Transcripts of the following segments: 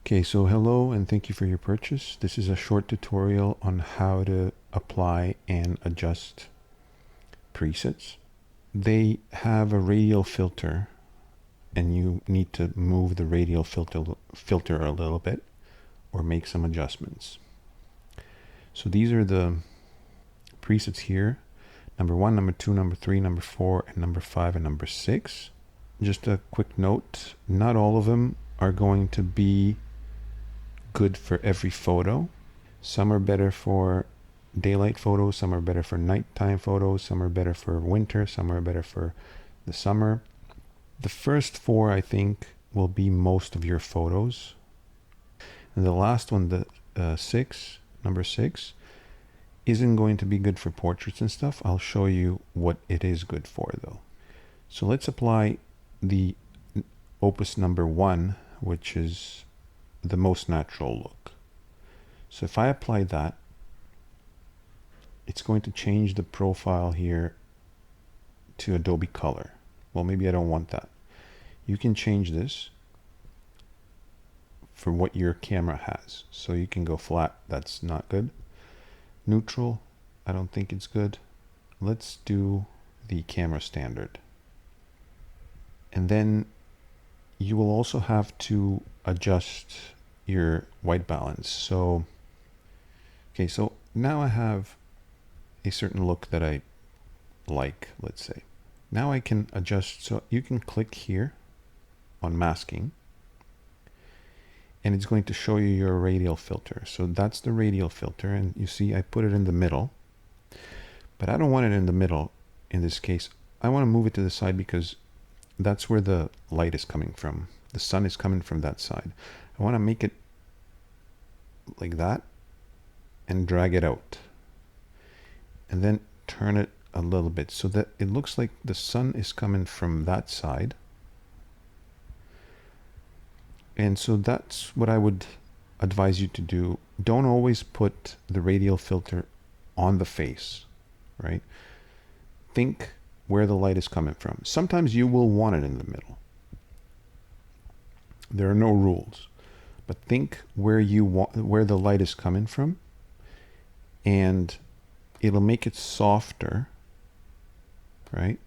Okay, so hello and thank you for your purchase. This is a short tutorial on how to apply and adjust presets. They have a radial filter and you need to move the radial filter a little bit or make some adjustments. So these are the presets here. Number 1, number 2, number 3, number 4, and number 5, and number 6. Just a quick note, not all of them are going to be good for every photo. Some are better for daylight photos, some are better for nighttime photos, some are better for winter, some are better for the summer. The first 4, I think, will be most of your photos. And the last one, the number 6, isn't going to be good for portraits and stuff. I'll show you what it is good for though. So let's apply the opus number 1, which is the most natural look. So if I apply that, it's going to change the profile here to Adobe Color. Well, maybe I don't want that. You can change this for what your camera has. So you can go flat, that's not good. Neutral, I don't think it's good. Let's do the camera standard. And then you will also have to adjust your white balance. So, okay, so now I have a certain look that I like, let's say. Now I can adjust, so you can click here on masking and it's going to show you your radial filter. So that's the radial filter, and you see I put it in the middle, but I don't want it in the middle in this case. I want to move it to the side because that's where the light is coming from. The sun is coming from that side. I want to make it like that and drag it out and then turn it a little bit so that it looks like the sun is coming from that side. And so that's what I would advise you to do. Don't always put the radial filter on the face, right? Think where the light is coming from. Sometimes you will want it in the middle. There are no rules, but think where the light is coming from, and it'll make it softer, right?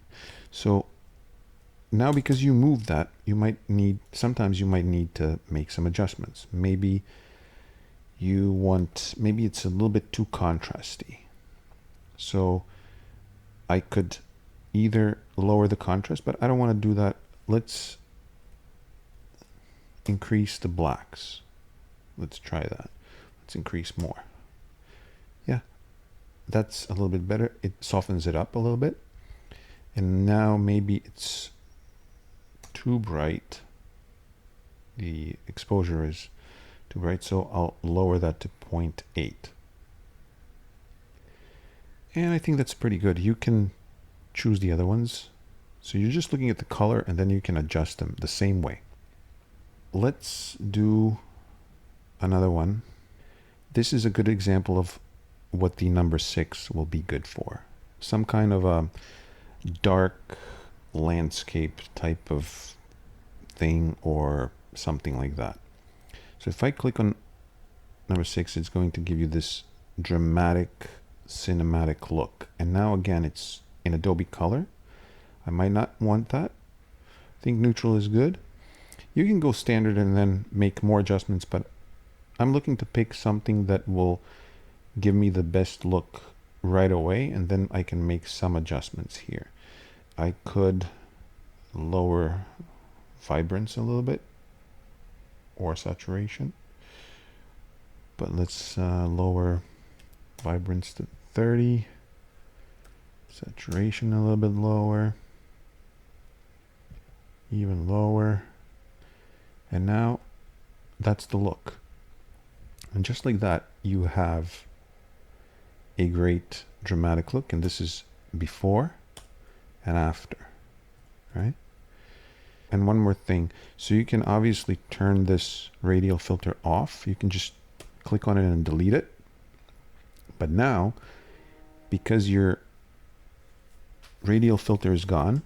So now because you moved that, sometimes you might need to make some adjustments. Maybe it's a little bit too contrasty. So I could either lower the contrast, but I don't want to do that. Let's increase the blacks. Let's try that. Let's increase more. Yeah, that's a little bit better. It softens it up a little bit. And now maybe it's too bright. The exposure is too bright, so I'll lower that to 0.8. And I think that's pretty good. You can choose the other ones. So you're just looking at the color and then you can adjust them the same way. Let's do another one. This is a good example of what the number 6 will be good for. Some kind of a dark landscape type of thing or something like that. So if I click on number 6, it's going to give you this dramatic cinematic look. And now again, it's in Adobe Color. I might not want that. I think neutral is good. You can go standard and then make more adjustments, but I'm looking to pick something that will give me the best look right away, and then I can make some adjustments here. I could lower vibrance a little bit or saturation, but let's lower vibrance to 30, saturation a little bit lower, even lower, and now that's the look. And just like that, you have a great dramatic look, and this is before and after, right? And one more thing, so you can obviously turn this radial filter off. You can just click on it and delete it. But now, because your radial filter is gone,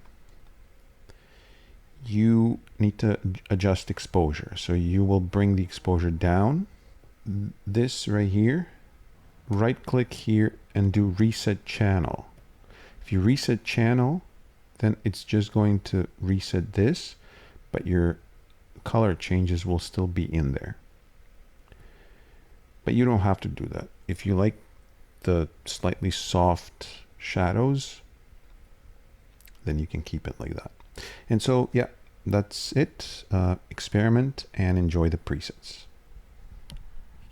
you need to adjust exposure. So you will bring the exposure down. This right here, right click here and do reset channel. If you reset channel, then it's just going to reset this, but your color changes will still be in there. But you don't have to do that. If you like the slightly soft shadows, then you can keep it like that. And so, yeah, that's it. Experiment and enjoy the presets.